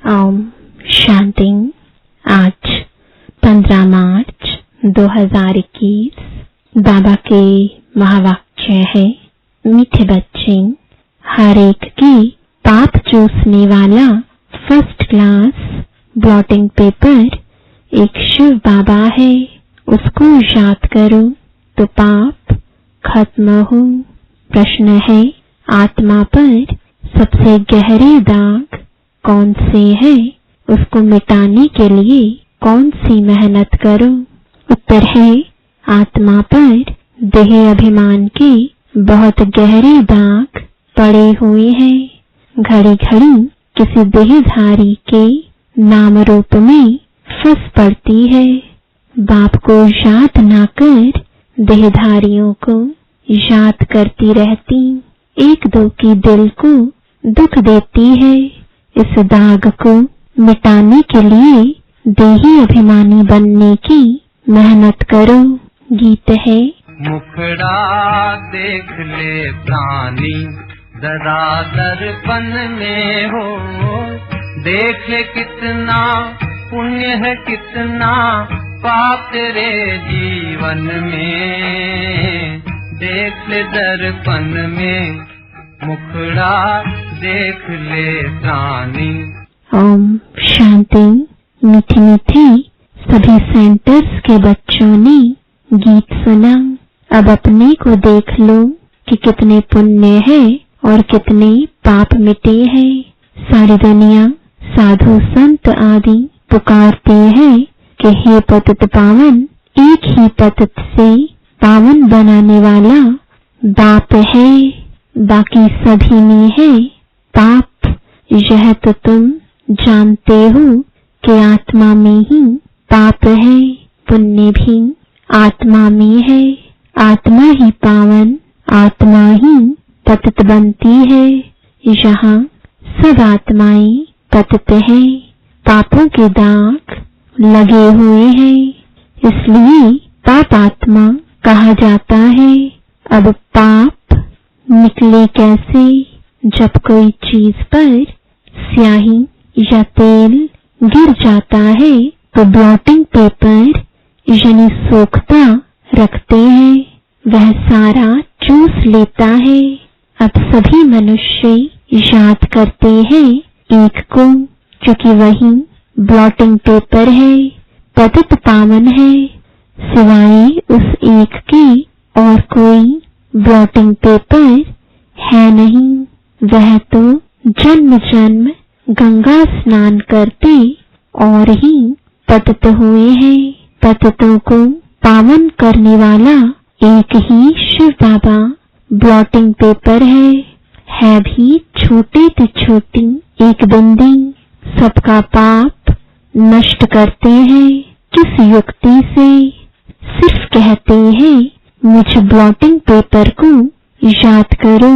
ओम शांति। आज 15 मार्च 2021 बाबा के महावाक्य है, मीठे बच्चे, हर एक की पाप चूसने वाला फर्स्ट क्लास ब्लॉटिंग पेपर एक शिव बाबा है। उसको याद करो तो पाप खत्म हो। प्रश्न है, आत्मा पर सबसे गहरे दाग कौन से है? उसको मिटाने के लिए कौन सी मेहनत करो? उत्तर है, आत्मा पर देह अभिमान के बहुत गहरे दाग पड़े हुए हैं। घड़ी घड़ी किसी देहधारी के नाम रूप में फंस पड़ती है। बाप को याद ना कर देहधारियों को याद करती रहती, एक दो की दिल को दुख देती है। इस दाग को मिटाने के लिए देही अभिमानी बनने की मेहनत करो। गीत है, मुखड़ा देख ले प्राणी जरा दर्पण में हो, देख ले कितना पुण्य है कितना पाप तेरे जीवन में, देख ले दर्पण में मुखड़ा देख ले प्राणी। ओम शांति। मीठी मीठी सभी सेंटर्स के बच्चों ने गीत सुना। अब अपने को देख लो कि कितने पुण्य है और कितने पाप मिटे हैं। सारी दुनिया साधु संत आदि पुकारते हैं कि हे पतित पावन, एक ही पतित से पावन बनाने वाला बाप है, बाकी सभी में है पाप। यह तो तुम जानते हो कि आत्मा में ही पाप है, पुण्य भी आत्मा में है। आत्मा ही पावन, आत्मा ही पतित बनती है। यहाँ सब आत्माएं पतित है, पापों के दाग लगे हुए हैं, इसलिए पाप आत्मा कहा जाता है। अब पाप निकले कैसे? जब कोई चीज पर स्याही या तेल गिर जाता है तो ब्लॉटिंग पेपर यानी सोखता रखते हैं, वह सारा चूस लेता है। अब सभी मनुष्य याद करते हैं एक को, क्योंकि वही ब्लॉटिंग पेपर है, पतित पावन है। सिवाय उस एक के और कोई ब्लॉटिंग पेपर है नहीं। वह तो जन्म जन्म गंगा स्नान करते और ही पतित हुए हैं। पतितों को पावन करने वाला एक ही शिव बाबा ब्लॉटिंग पेपर है भी छोटे से छोटी एक बूंदी। सबका पाप नष्ट करते हैं। किस युक्ति से? सिर्फ कहते हैं मुझ ब्लॉटिंग पेपर को याद करो,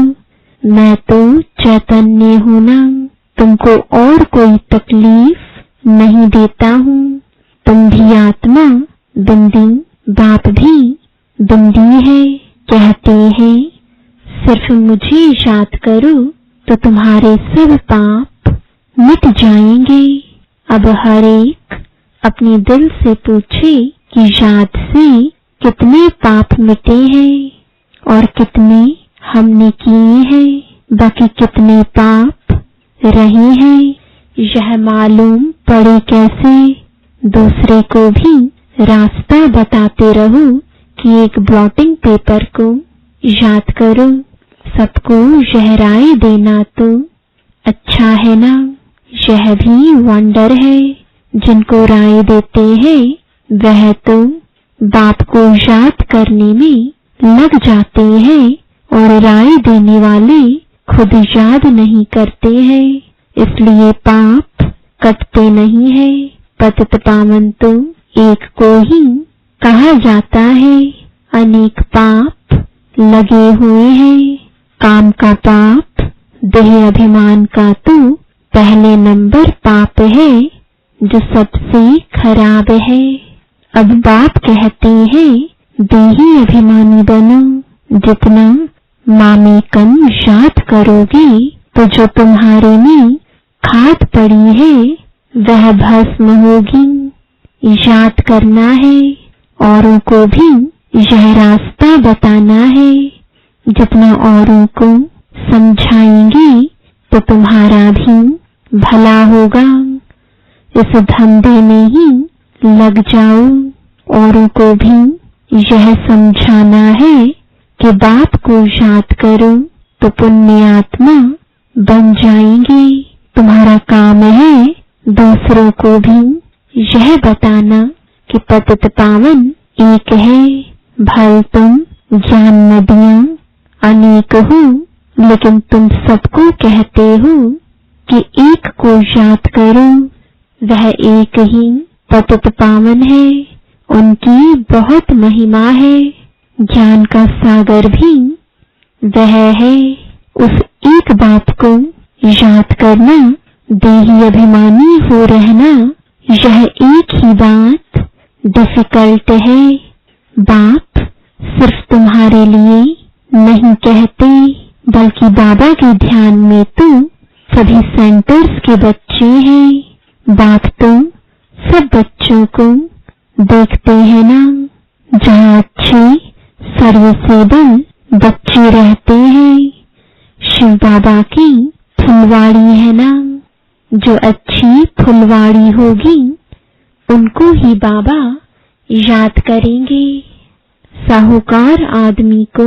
मैं तो चैतन्य हूं ना, तुमको और कोई तकलीफ नहीं देता हूँ। तुम भी आत्मा बंदी, बाप भी बंदी है। कहते हैं सिर्फ मुझे याद करो तो तुम्हारे सब पाप मिट जाएंगे। अब हर एक अपने दिल से पूछे कि याद से कितने पाप मिटे हैं और कितने हमने किए हैं, बाकी कितने पाप रहे हैं। यह मालूम पड़े कैसे? दूसरे को भी रास्ता बताते रहो कि एक ब्लॉटिंग पेपर को याद करो। सबको यह राय देना तो अच्छा है ना। यह भी वंडर है, जिनको राय देते हैं वह तो बाप को याद करने में लग जाते हैं और राय देने वाले खुद याद नहीं करते हैं, इसलिए पाप कटते नहीं है। पतित पावन तो एक को ही कहा जाता है, अनेक पाप लगे हुए हैं। काम का पाप, देह अभिमान का तो पहले नंबर पाप है, जो सबसे खराब है। अब बाप कहते हैं देही अभिमानी बनो। जितना मामे कम याद करोगे तो जो तुम्हारे में खाद पड़ी है वह भस्म होगी। याद करना है, औरों को भी यह रास्ता बताना है। जितना औरों को समझाएंगे तो तुम्हारा भी भला होगा। इस धंधे में ही लग जाओ। औरों को भी यह समझाना है कि बाप को याद करो तो पुण्य आत्मा बन जाएंगे। तुम्हारा काम है दूसरों को भी यह बताना कि पतित पावन एक है। भल तुम ज्ञान नदियां अनेक हो, लेकिन तुम सबको कहते हो कि एक को याद करो। वह एक ही पतित पावन है, उनकी बहुत महिमा है। ज्ञान का सागर भी वह है। उस एक बात को याद करना, देही अभिमानी हो रहना, यह एक ही बात डिफिकल्ट है। बाप सिर्फ तुम्हारे लिए नहीं कहते, बल्कि बाबा के ध्यान में तो सभी सेंटर्स के बच्चे हैं। बाप तो सब बच्चों को देखते हैं ना। जहाँ अच्छे सर्वसेवल बच्चे रहते हैं, शिव बाबा की फुलवाड़ी है ना। जो अच्छी फुलवाड़ी होगी उनको ही बाबा याद करेंगे। साहूकार आदमी को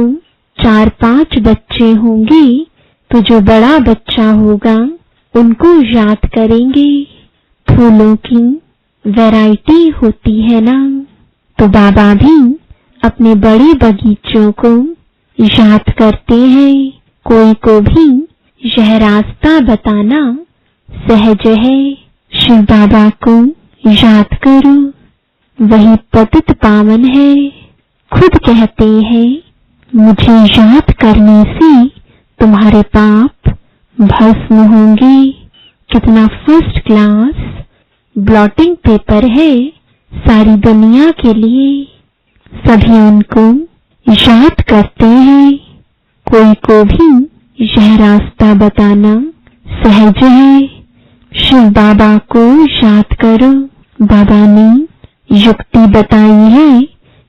4-5 बच्चे होंगे तो जो बड़ा बच्चा होगा उनको याद करेंगे। फूलों की वैरायटी होती है ना, तो बाबा भी अपने बड़े बगीचों को याद करते हैं। कोई को भी यह रास्ता बताना सहज है। शिव बाबा को याद करो, वही पतित पावन है। खुद कहते हैं, मुझे याद करने से तुम्हारे पाप भस्म होंगे। कितना फर्स्ट क्लास ब्लॉटिंग पेपर है सारी दुनिया के लिए। सभी उनको याद करते हैं। कोई को भी यह रास्ता बताना सहज है। शिव बाबा को याद करो। बाबा ने युक्ति बताई है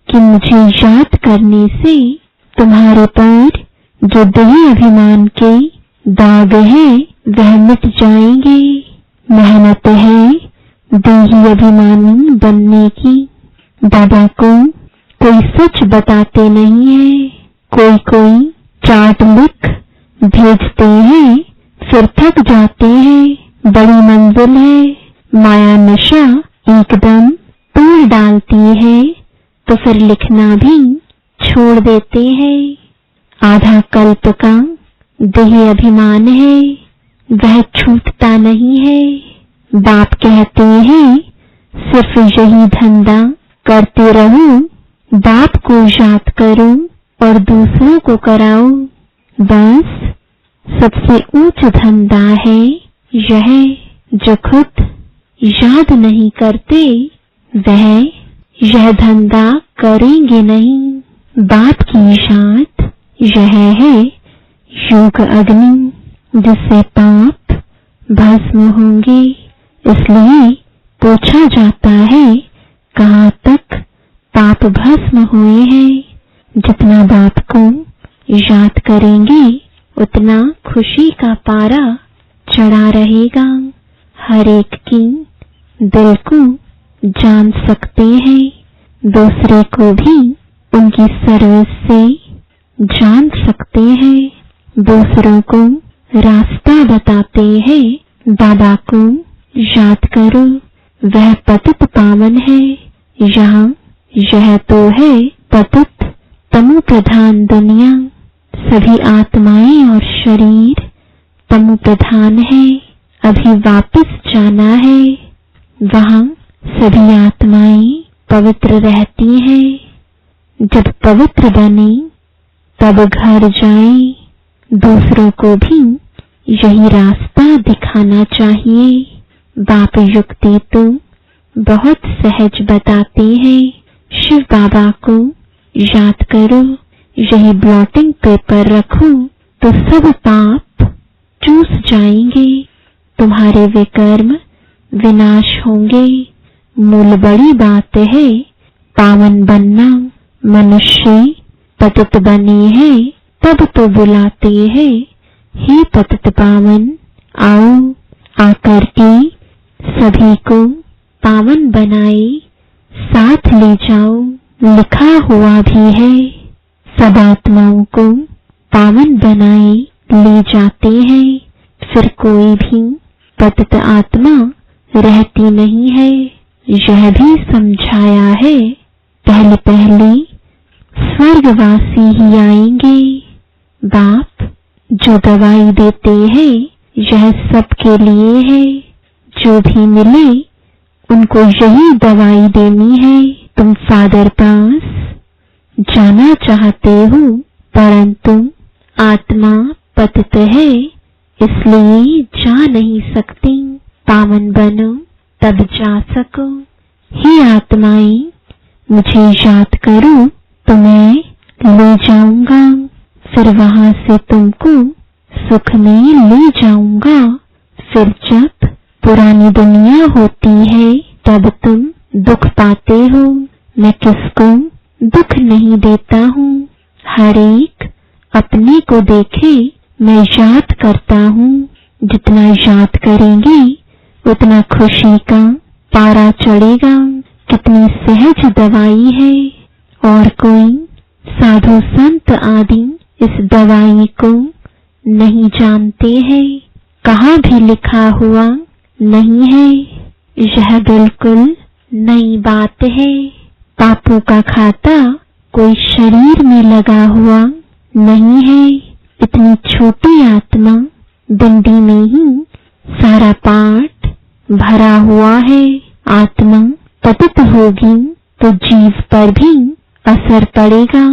कि मुझे याद करने से तुम्हारे पर जो देही अभिमान के दाग है वह मिट जाएंगे। मेहनत है देही अभिमानी बनने की। बाबा को कोई सच बताते नहीं है। कोई चार्ट लिख भेजते हैं, फिर थक जाते हैं। बड़ी मंजिल है, माया नशा एकदम तोड़ डालती है, तो फिर लिखना भी छोड़ देते हैं। आधा कल्प का देही अभिमान है, वह छूटता नहीं है। बाप कहते हैं, सिर्फ यही धंधा करते रहो। बाप को याद करो और दूसरों को कराओ। बस सबसे ऊंच धंधा है यह। जो खुद याद नहीं करते वह यह धंधा करेंगे नहीं। बाप की याद यह है योग अग्नि, जिससे पाप भस्म होंगे। इसलिए पूछा जाता है, कहाँ तक पाप भस्म हुए हैं। जितना बाप को याद करेंगे उतना खुशी का पारा चढ़ा रहेगा। हर एक की दिल को जान सकते हैं, दूसरे को भी उनकी सर्विस से जान सकते हैं। दूसरों को रास्ता बताते हैं। बाबा को याद करो, वह पतित पावन है। यहाँ यह तो है पतित तमो प्रधान दुनिया। सभी आत्माएं और शरीर तमो प्रधान है। अभी वापस जाना है। वहाँ सभी आत्माएं पवित्र रहती हैं। जब पवित्र बने तब घर जाएं। दूसरों को भी यही रास्ता दिखाना चाहिए। बाप युक्ति तो बहुत सहज बताते हैं। शिव बाबा को याद करो, यही ब्लॉटिंग पेपर रखो तो सब पाप चूस जाएंगे। तुम्हारे विकर्म विनाश होंगे। मूल बड़ी बात है पावन बनना। मनुष्य पतित बने हैं तब तो बुलाते हैं, हे पतित पावन आओ। आकर के सभी को पावन बनाए साथ ले जाओ। लिखा हुआ भी है सब आत्माओं को पावन बनाए ले जाते हैं, फिर कोई भी पतित आत्मा रहती नहीं है। यह भी समझाया है पहले पहले स्वर्गवासी ही आएंगे। बाप जो दवाई देते हैं यह सबके लिए है। जो भी मिले उनको यही दवाई देनी है। तुम फादर पास जाना चाहते हो परंतु आत्मा पतित है इसलिए जा नहीं सकती। पावन बनो तब जा सको। हे आत्माएं मुझे याद करो तो मैं ले जाऊंगा, फिर वहां से तुमको सुख में ले जाऊंगा। फिर जब पुरानी दुनिया होती है तब तुम दुख पाते हो। मैं किसको दुख नहीं देता हूँ। हर एक अपने को देखे मैं याद करता हूँ। जितना याद करेंगे उतना खुशी का पारा चढ़ेगा। कितनी सहज दवाई है और कोई साधु संत आदि इस दवाई को नहीं जानते हैं। कहाँ भी लिखा हुआ नहीं है। यह बिल्कुल नई बात है। पापों का खाता कोई शरीर में लगा हुआ नहीं है। इतनी छोटी आत्मा दंडी में ही सारा पाठ भरा हुआ है। आत्मा पतित होगी तो जीव पर भी असर पड़ेगा।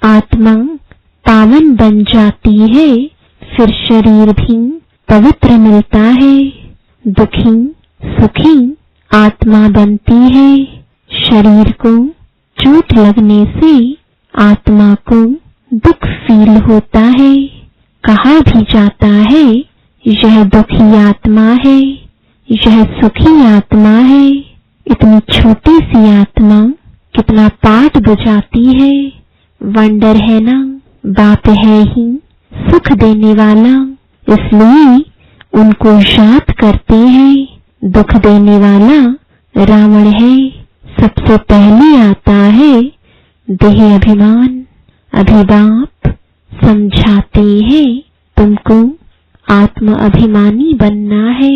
आत्मा पावन बन जाती है फिर शरीर भी पवित्र मिलता है। दुखी सुखी आत्मा बनती है। शरीर को चोट लगने से आत्मा को दुख फील होता है। कहा भी जाता है यह दुखी आत्मा है, यह सुखी आत्मा है। इतनी छोटी सी आत्मा कितना पाठ बजाती है। वंडर है ना। बाप है ही सुख देने वाला, इसलिए उनको याद करते हैं। दुख देने वाला रावण है। सबसे पहले आता है देह अभिमान। अभी बाप समझाते हैं तुमको आत्म अभिमानी बनना है।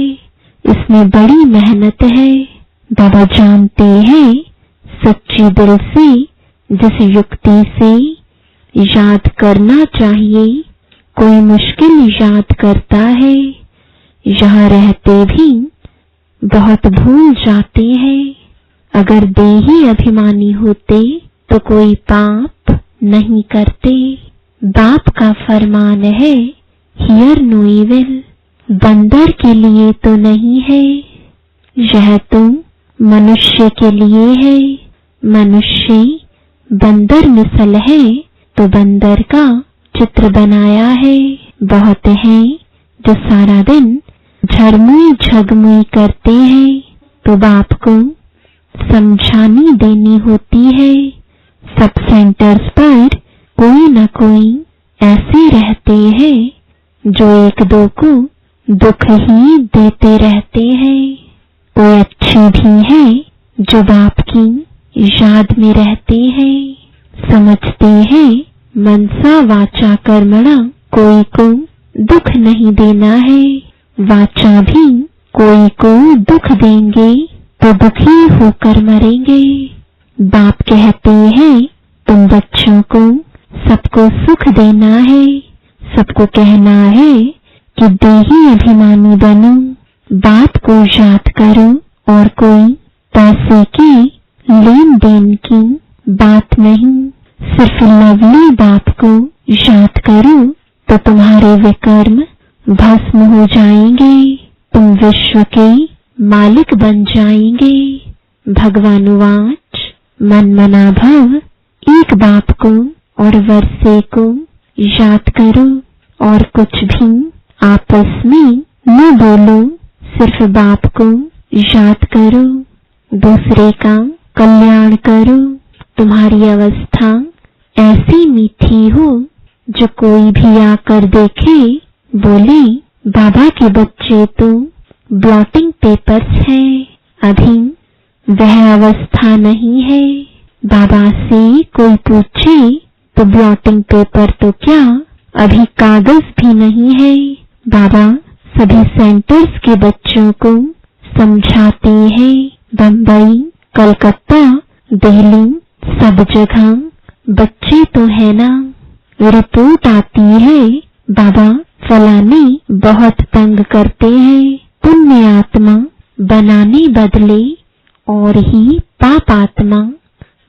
इसमें बड़ी मेहनत है। बाबा जानते हैं सच्ची दिल से जिस युक्ति से याद करना चाहिए कोई मुश्किल याद करता है। यहाँ रहते भी बहुत भूल जाते हैं। अगर देही अभिमानी होते तो कोई पाप नहीं करते। बाप का फरमान है हियर नो इविल। बंदर के लिए तो नहीं है, यह तो मनुष्य के लिए है। मनुष्य बंदर मिसल है तो बंदर का चित्र बनाया है। बहुत हैं जो सारा दिन झरमुई झगमुई करते हैं तो बाप को समझानी देनी होती है। सब सेंटर्स पर कोई न कोई ऐसे रहते हैं जो एक दो को दुख ही देते रहते हैं। कोई अच्छे भी हैं जो बाप की याद में रहते हैं। समझते हैं मनसा वाचा कर्मणा कोई को दुख नहीं देना है। वाचा भी कोई को दुख देंगे तो दुखी होकर मरेंगे। बाप कहते हैं तुम बच्चों को सबको सुख देना है। सबको कहना है कि देही अभिमानी बनो। बाप को याद करो और कोई पैसे की लेन देन की बात नहीं। सिर्फ लवली बाप को याद करो तो तुम्हारे विकर्म भस्म हो जाएंगे। तुम विश्व के मालिक बन जाएंगे। भगवानुवाच मन मना भव। एक बाप को और वर्षे को याद करो और कुछ भी आपस में न बोलो। सिर्फ बाप को याद करो, दूसरे का कल्याण करो। तुम्हारी अवस्था ऐसी मीठी हो जो कोई भी आकर देखे बोले, बाबा के बच्चे तो ब्लॉटिंग पेपर्स हैं। अभी वह अवस्था नहीं है। बाबा से कोई पूछे तो ब्लॉटिंग पेपर तो क्या, अभी कागज भी नहीं है। बाबा सभी सेंटर्स के बच्चों को समझाते हैं। बम्बई, कलकत्ता, दिल्ली, सब जगह बच्चे तो है ना। रिपोर्ट आती है, बाबा फलाने बहुत तंग करते हैं। पुण्य आत्मा बनाने बदले और ही पाप आत्मा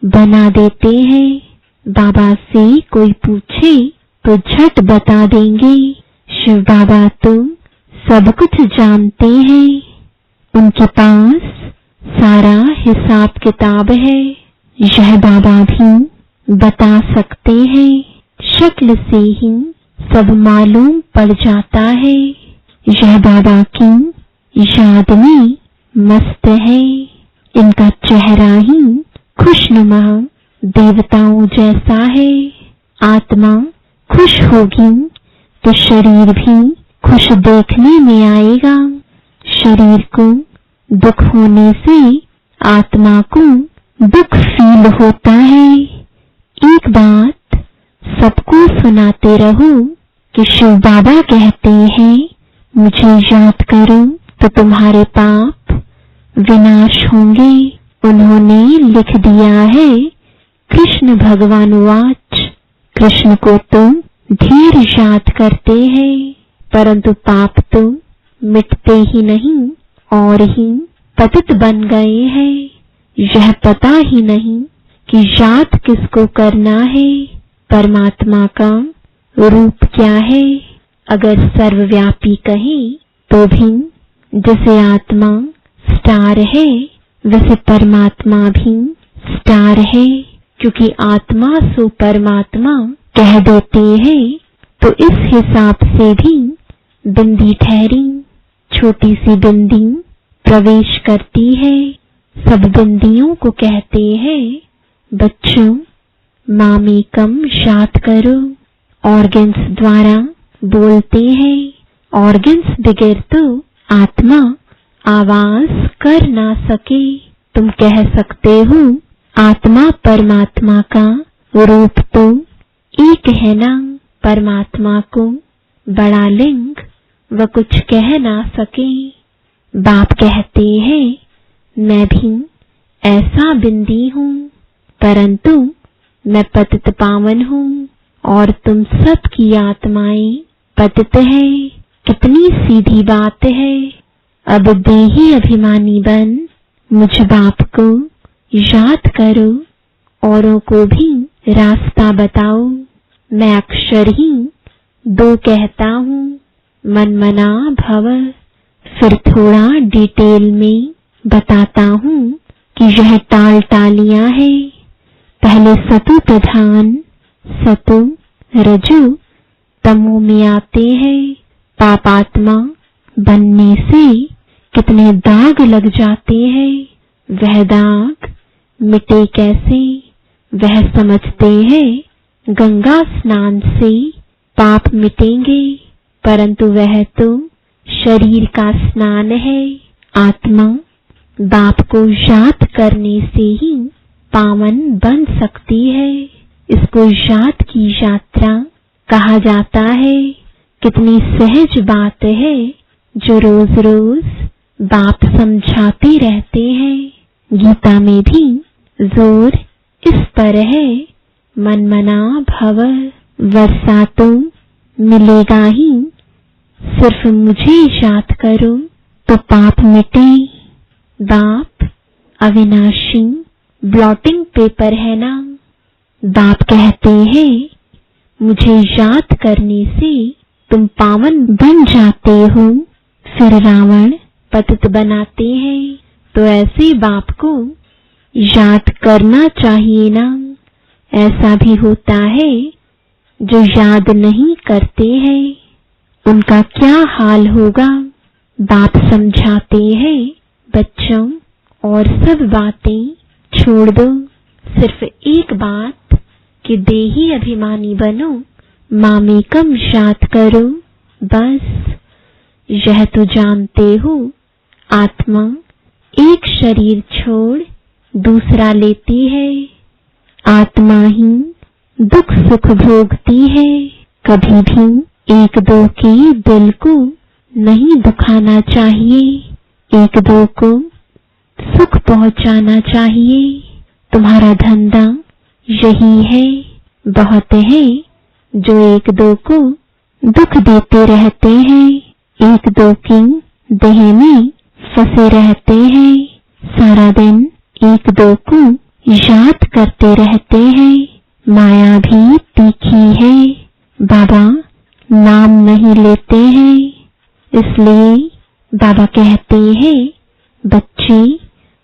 बना देते हैं। बाबा से कोई पूछे तो झट बता देंगे, शिव बाबा तो सब कुछ जानते हैं। उनके पास सारा हिसाब किताब है। यह बाबा भी बता सकते हैं। शक्ल से ही सब मालूम पड़ जाता है। यह बाबा की याद में मस्त है। इनका चेहरा ही खुशनुमा देवताओं जैसा है। आत्मा खुश होगी तो शरीर भी खुश देखने में आएगा। शरीर को दुख होने से आत्मा को दुख फील होता है। एक बात सबको सुनाते रहो कि शिव बाबा कहते हैं, मुझे याद करो तो तुम्हारे पाप विनाश होंगे। उन्होंने लिख दिया है, कृष्ण भगवान वाच। कृष्ण को तो ढेर याद करते हैं, परंतु पाप तो मिटते ही नहीं और ही पतित बन गए हैं। यह पता ही नहीं कि याद किसको करना है, परमात्मा का रूप क्या है। अगर सर्वव्यापी कहें तो भी जैसे आत्मा स्टार है वैसे परमात्मा भी स्टार है। क्योंकि आत्मा सो परमात्मा कह देते हैं तो इस हिसाब से भी बिंदी ठहरी। छोटी सी बिंदी प्रवेश करती है। सब बिंदियों को कहते हैं, बच्चों मामेकम याद करो। ऑर्गन्स द्वारा बोलते हैं। ऑर्गन्स बगैर तो आत्मा आवाज कर ना सके। तुम कह सकते हो आत्मा परमात्मा का रूप तो एक है ना। परमात्मा को बड़ा लिंग वह कुछ कह ना सके। बाप कहते हैं, मैं भी ऐसा बिंदी हूँ, परंतु मैं पतित पावन हूँ और तुम सब की आत्माएं पतित है। कितनी सीधी बात है। अब देही अभिमानी बन मुझ बाप को याद करो, औरों को भी रास्ता बताओ। मैं अक्षर ही दो कहता हूँ, मन मना भव। फिर थोड़ा डिटेल में बताता हूँ कि यह टाल टालियां है। पहले सतु प्रधान सतु रजु तमो में आते हैं। पापात्मा बनने से कितने दाग लग जाते हैं। वह दाग मिटे कैसे, वह समझते हैं गंगा स्नान से पाप मिटेंगे, परंतु वह तो शरीर का स्नान है। आत्मा बाप को याद करने से ही पावन बन सकती है। इसको याद की यात्रा कहा जाता है। कितनी सहज बात है जो रोज रोज बाप समझाते रहते हैं। गीता में भी जोर इस पर है, मन मना भव। वर्षा तो मिलेगा ही, सिर्फ मुझे याद करो तो पाप मिटे। बाप अविनाशी ब्लॉटिंग पेपर है ना। बाप कहते हैं, मुझे याद करने से तुम पावन बन जाते हो। फिर रावण पतित बनाते हैं, तो ऐसे बाप को याद करना चाहिए ना। ऐसा भी होता है जो याद नहीं करते हैं, उनका क्या हाल होगा। बाप समझाते हैं, बच्चों और सब बातें छोड़ दो, सिर्फ एक बात कि देही अभिमानी बनो, मामेकम याद करो। बस यह तो जानते हो, आत्मा एक शरीर छोड़ दूसरा लेती है। आत्मा ही दुख सुख भोगती है। कभी भी एक दो के दिल को नहीं दुखाना चाहिए, एक दो को सुख पहुंचाना चाहिए। तुम्हारा धंधा यही है। बहुत है जो एक दो को दुख देते रहते हैं, एक दो की देह में फंसे रहते हैं, सारा दिन एक दो को याद करते रहते हैं। माया भी तीखी है, बाबा नाम नहीं लेते हैं, इसलिए बाबा कहते हैं, बच्चे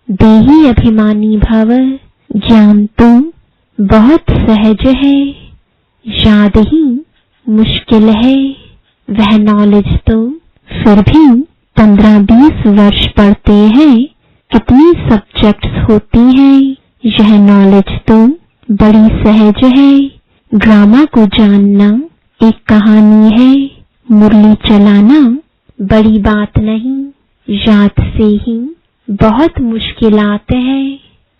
देही अभिमानी भव। ज्ञान तो बहुत सहज है, याद ही मुश्किल है। वह नॉलेज तो फिर भी 15-20 वर्ष पढ़ते हैं, कितनी सब्जेक्ट्स होती हैं। यह नॉलेज तो बड़ी सहज है। ड्रामा को जानना एक कहानी है, मुरली चलाना बड़ी बात नहीं, याद से ही बहुत मुश्किलात है।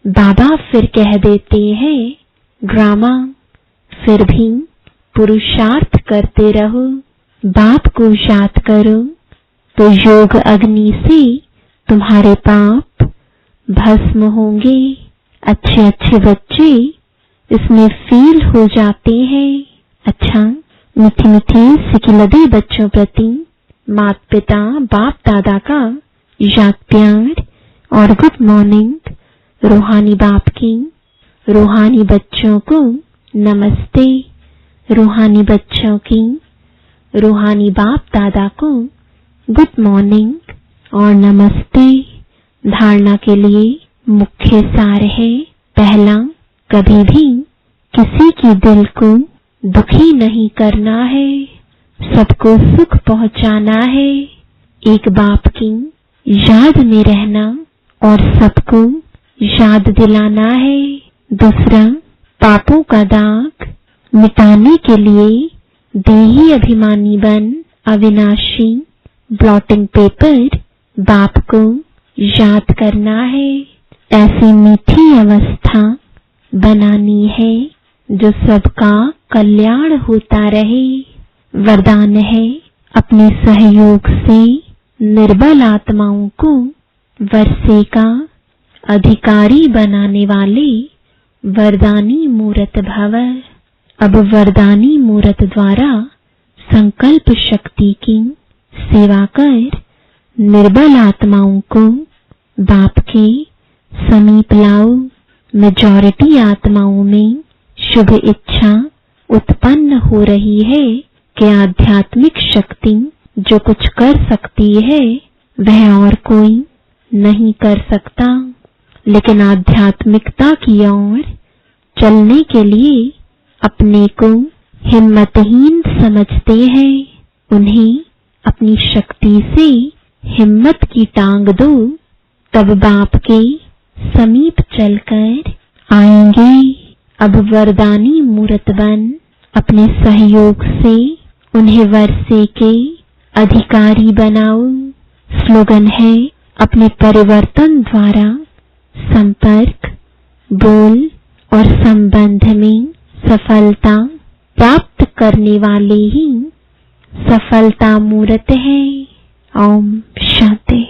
बाबा फिर कह देते हैं, ड्रामा फिर भी पुरुषार्थ करते रहो, बाप को याद करो, तो योग अग्नि से तुम्हारे पाप भस्म होंगे। अच्छे अच्छे बच्चे इसमें फेल हो जाते हैं। अच्छा, मीठे मीठे सिकिलदे बच्चों प्रति माता पिता बाप दादा का याद प्यार और गुड मॉर्निंग। रूहानी बाप की रूहानी बच्चों को नमस्ते, रूहानी बच्चों की रूहानी बाप दादा को गुड मॉर्निंग और नमस्ते। धारणा के लिए मुख्य सार है, पहला, कभी भी किसी के दिल को दुखी नहीं करना है, सबको सुख पहुंचाना है, एक बाप की याद में रहना और सबको याद दिलाना है। दूसरा, पापों का दाग मिटाने के लिए देही अभिमानी बन अविनाशी ब्लॉटिंग पेपर बाप को याद करना है। ऐसी मीठी अवस्था बनानी है जो सबका कल्याण होता रहे। वरदान है, अपने सहयोग से निर्बल आत्माओं को वर्षे का अधिकारी बनाने वाले वरदानी मूर्त भव। अब वरदानी मूर्त द्वारा संकल्प शक्ति की सेवा कर निर्बल आत्माओं को बाप के समीप लाओ। मेजॉरिटी आत्माओं में शुभ इच्छा उत्पन्न हो रही है कि आध्यात्मिक शक्ति जो कुछ कर सकती है वह और कोई नहीं कर सकता, लेकिन आध्यात्मिकता की ओर चलने के लिए अपने को हिम्मतहीन समझते हैं। उन्हें अपनी शक्ति से हिम्मत की टांग दो, तब बाप के समीप चलकर आएंगे। अब वरदानी मूर्त बन अपने सहयोग से उन्हें वर्षे के अधिकारी बनाओ। स्लोगन है, अपने परिवर्तन द्वारा संपर्क, बोल और संबंध में सफलता प्राप्त करने वाले ही सफलता मूर्त है। ओम शांति।